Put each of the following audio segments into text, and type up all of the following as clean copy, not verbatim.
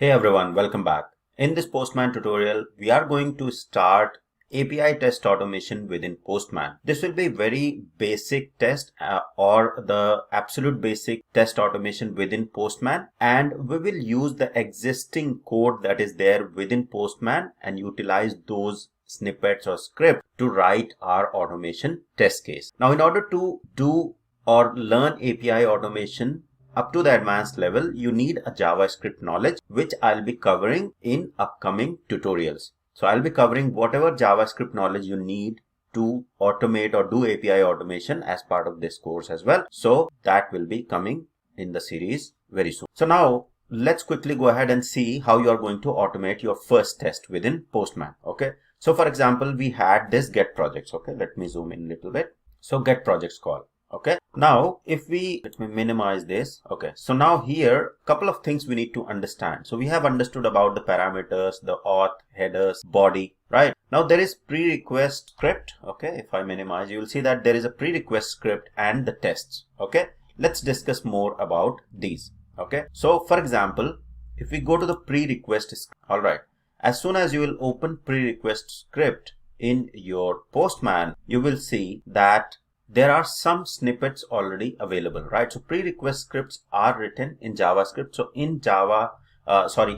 Hey everyone, welcome back. In this Postman tutorial, we are going to start API test automation within Postman. This will be very basic test or the absolute basic test automation within Postman, and we will use the existing code that is there within Postman and utilize those snippets or script to write our automation test case. Now, in order to do or learn API automation up to the advanced level, you need a JavaScript knowledge, which I'll be covering in upcoming tutorials. So I'll be covering whatever JavaScript knowledge you need to automate or do API automation as part of this course as well. So that will be coming in the series very soon. So now let's quickly go ahead and see how you are going to automate your first test within Postman. Okay. So for example, we had this get projects. Okay. Let me zoom in a little bit. So get projects call. Okay, now if let me minimize this. Okay, so now here couple of things we need to understand. So we have understood about the parameters, the auth, headers, body, right? Now there is pre-request script. Okay, if I minimize, you will see that there is a pre-request script and the tests. Okay, let's discuss more about these. Okay, so for example, if we go to the pre-request, all right, as soon as you will open pre-request script in your Postman, you will see that there are some snippets already available, right? So pre-request scripts are written in JavaScript. So in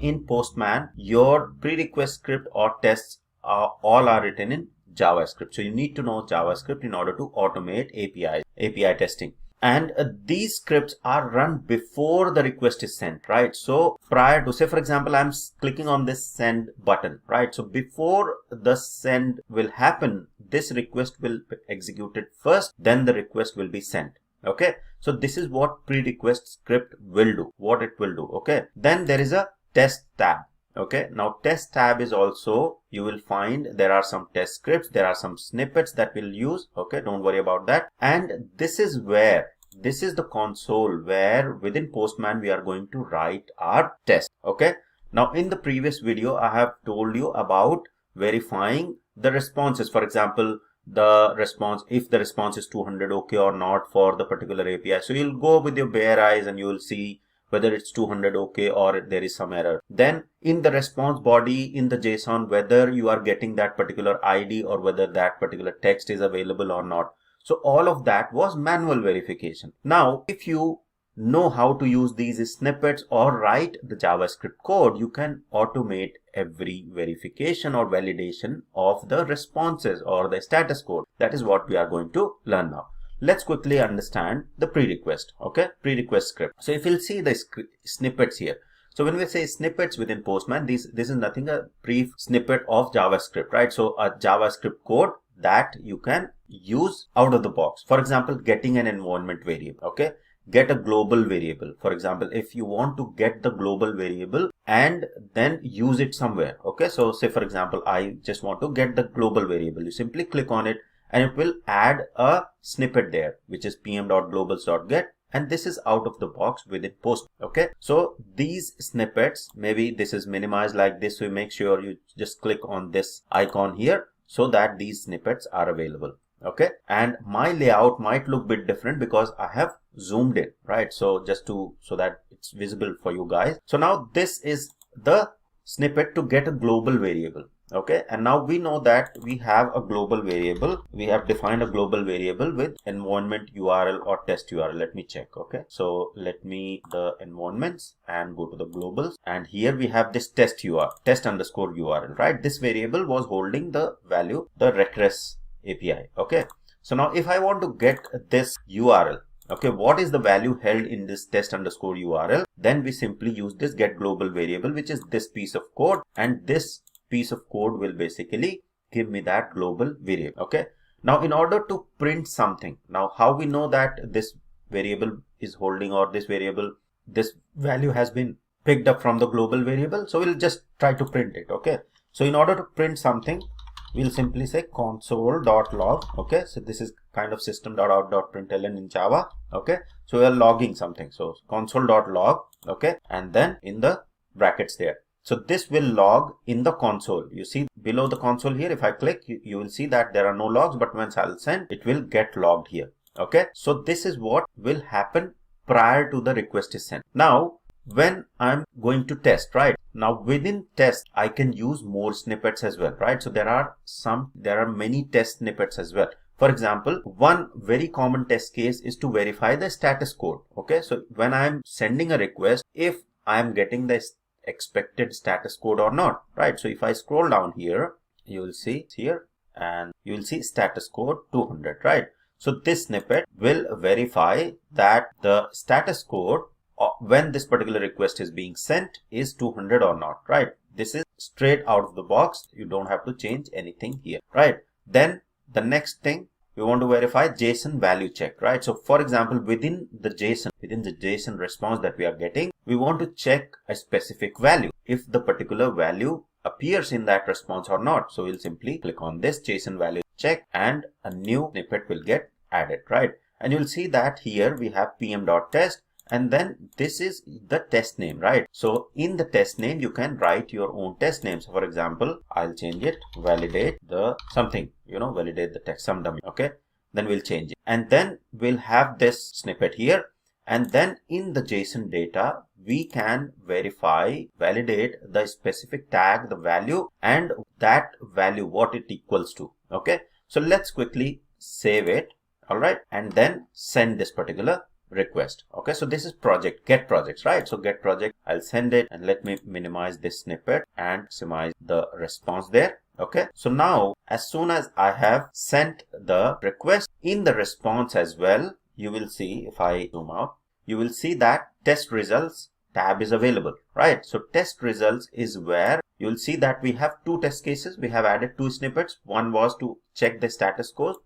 in Postman, your pre-request script or tests all are written in JavaScript. So you need to know JavaScript in order to automate API testing. And these scripts are run before the request is sent, right? So prior to, say for example, I'm clicking on this send button, right? So before the send will happen, this request will be executed first, then the request will be sent. Okay, so this is what pre-request script will do, what it will do. Okay, then there is a test tab. Okay, now test tab is also, you will find there are some test scripts, there are some snippets that we'll use. Okay, don't worry about that. And this is the console where within Postman we are going to write our test. Okay, now in the previous video I have told you about verifying the responses. For example, the response, if the response is 200 okay or not for the particular API. So you'll go with your bare eyes and you will see whether it's 200 okay or there is some error. Then in the response body in the JSON, whether you are getting that particular ID or whether that particular text is available or not. So all of that was manual verification. Now, if you know how to use these snippets or write the JavaScript code, you can automate every verification or validation of the responses or the status code. That is what we are going to learn now. Let's quickly understand the pre-request. Okay, pre-request script. So if you'll see the snippets here. So when we say snippets within Postman, this is nothing a brief snippet of JavaScript, right? So a JavaScript code that you can use out of the box. For example, getting an environment variable. Okay, get a global variable. For example, if you want to get the global variable and then use it somewhere. Okay, so say for example, I just want to get the global variable. You simply click on it and it will add a snippet there, which is pm.globals.get, and this is out of the box within Post. Okay, so these snippets, maybe this is minimized like this, so make sure you just click on this icon here so that these snippets are available. Okay, and my layout might look a bit different because I have zoomed in, right? So just so that it's visible for you guys. So now this is the snippet to get a global variable. Okay, and now we know that we have a global variable. We have defined a global variable with environment URL or test URL. Let me check. Okay, so let me the environments and go to the globals, and here we have this test underscore URL, right? This variable was holding the value, the regress API. Okay, so now if I want to get this URL, okay, what is the value held in this test underscore URL? Then we simply use this get global variable, which is this piece of code, and this piece of code will basically give me that global variable. Okay, now in order to print something, now how we know that this variable is holding or this value has been picked up from the global variable? So we'll just try to print it. Okay, so in order to print something, we'll simply say console.log. Okay, so this is kind of system.out.println in Java. Okay, so we are logging something, so console.log. Okay, and then in the brackets there. So this will log in the console. You see below the console here, if I click, you will see that there are no logs, but once I'll send, it will get logged here. Okay, so this is what will happen prior to the request is sent. Now when I'm going to test, right? Now within test, I can use more snippets as well, right? So there are many test snippets as well. For example, one very common test case is to verify the status code. Okay, so when I'm sending a request, if I'm getting the expected status code or not, right? So if I scroll down here, you will see here, and you will see status code 200, right? So this snippet will verify that the status code when this particular request is being sent is 200 or not, right? This is straight out of the box. You don't have to change anything here, right? Then the next thing, we want to verify JSON value check, right? So for example, within the JSON response that we are getting, we want to check a specific value, if the particular value appears in that response or not. So we'll simply click on this JSON value check and a new snippet will get added, right? And you'll see that here we have pm.test, and then this is the test name, right? So in the test name, you can write your own test name. So for example, I'll change it, validate the something, validate the text, some dummy. Okay, then we'll change it, and then we'll have this snippet here. And then in the JSON data, we can validate the specific tag, the value, and that value, what it equals to. Okay, so let's quickly save it. All right, and then send this particular request. Okay, so this is get projects, right? So get project, I'll send it, and let me minimize this snippet and maximize the response there. Okay, so now as soon as I have sent the request, in the response as well, you will see, if I zoom out, you will see that test results tab is available, right? So test results is where you'll see that we have two test cases. We have added two snippets. One was to check the status code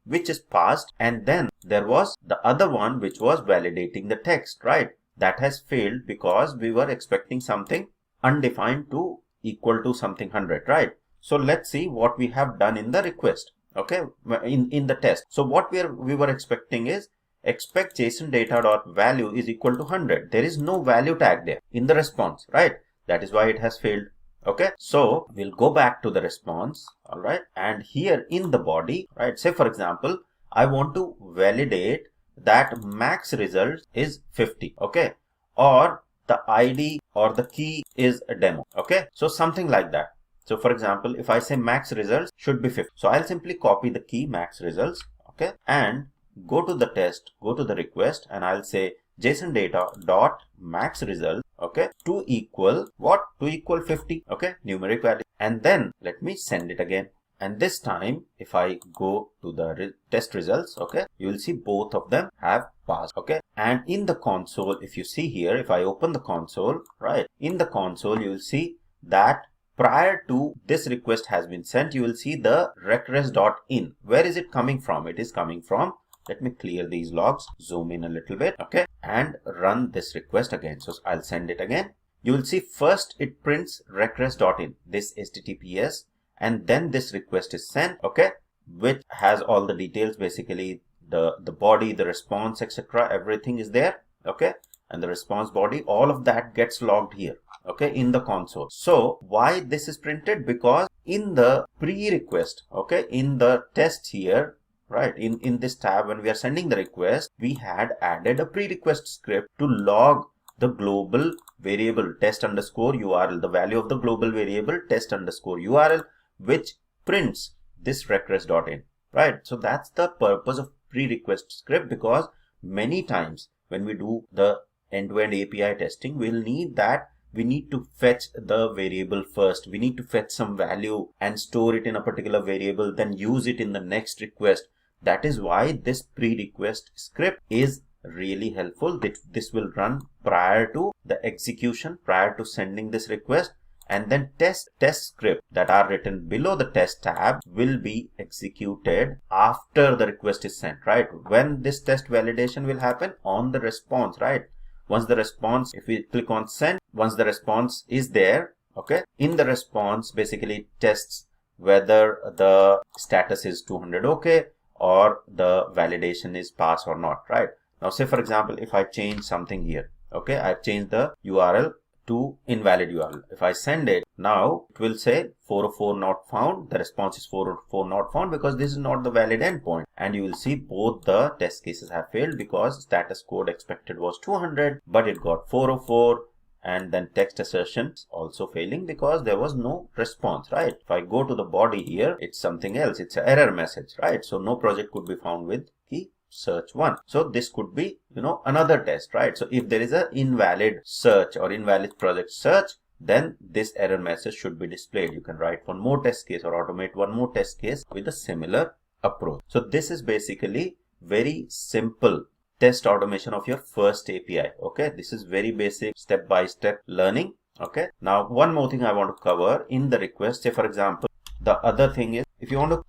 which is passed, and then there was the other one which was validating the text, right? That has failed because we were expecting something undefined to equal to something 100, right? So let's see what we have done in the request. Okay, in the test. So what we were expecting is expect JSON data dot value is equal to 100. There is no value tag there in the response, right? That is why it has failed. Okay, so we'll go back to the response. All right, and here in the body, right, say for example, I want to validate that max result is 50. Okay, or the ID or the key is a demo. Okay, so something like that. So for example, if I say max results should be 50, so I'll simply copy the key max results. Okay, and go to the test, go to the request, and I'll say JSON data dot max result, okay, to equal what? To equal 50, okay, numeric value. And then let me send it again. And this time, if I go to the test results, okay, you will see both of them have passed, okay. And in the console, if you see here, if I open the console, right, in the console, you will see that prior to this request has been sent, you will see the request.in. Where is it coming from? It is coming from, let me clear these logs, zoom in a little bit, okay, and run this request again. So I'll send it again. You will see first it prints request.in, this HTTPS, and then this request is sent, okay, which has all the details, basically the body, the response, etc. Everything is there, okay, and the response body, all of that gets logged here, okay, in the console. So why this is printed? Because in the pre-request, okay, in the test here, right, in this tab, when we are sending the request, we had added a pre-request script to log the global variable test underscore URL, the value of the global variable test underscore URL, which prints this request.in, right? So that's the purpose of pre-request script, because many times when we do the end-to-end API testing, we'll need that. We need to fetch the variable first. We need to fetch some value and store it in a particular variable, then use it in the next request. That is why this pre-request script is really helpful. This will run prior to the execution, prior to sending this request, and then test script that are written below the test tab will be executed after the request is sent, right? When this test validation will happen? On the response, right? Once the response, if we click on send, once the response is there, okay, in the response basically tests whether the status is 200 okay, or the validation is pass or not, right? Now say for example, if I change something here, okay, I've changed the URL to invalid URL. If I send it, now it will say 404 not found. The response is 404 not found because this is not the valid endpoint. And you will see both the test cases have failed because status code expected was 200, but it got 404. And then text assertions also failing because there was no response, right? If I go to the body here, it's something else. It's an error message, right? So no project could be found with key search 1. So this could be, another test, right? So if there is an invalid search or invalid project search, then this error message should be displayed. You can write one more test case or automate one more test case with a similar approach. So this is basically very simple test automation of your first API. Okay, this is very basic step-by-step learning. Okay, now one more thing I want to cover in the request. Say for example, the other thing is if you want to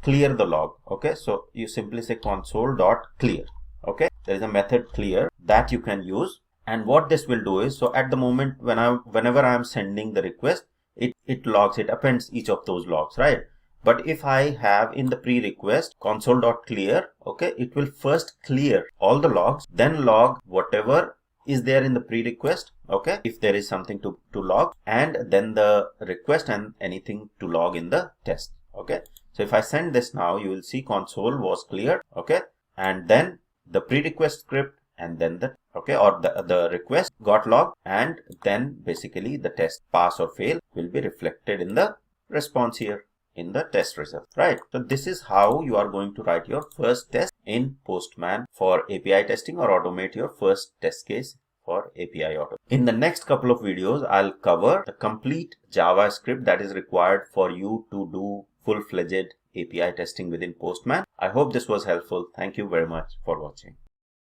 clear the log. Okay, so you simply say console.clear. Okay, there is a method clear that you can use, and what this will do is, so at the moment whenever I am sending the request, it logs, it appends each of those logs, right? But if I have in the pre-request console.clear, okay, it will first clear all the logs, then log whatever is there in the pre-request, okay, if there is something to log, and then the request and anything to log in the test. Okay, so if I send this now, you will see console was cleared, okay, and then the pre-request script, and then the the request got logged, and then basically the test pass or fail will be reflected in the response here in the test result, right? So this is how you are going to write your first test in Postman for API testing, or automate your first test case for API auto. In the next couple of videos, I'll cover the complete JavaScript that is required for you to do full-fledged API testing within Postman. I hope this was helpful. Thank you very much for watching.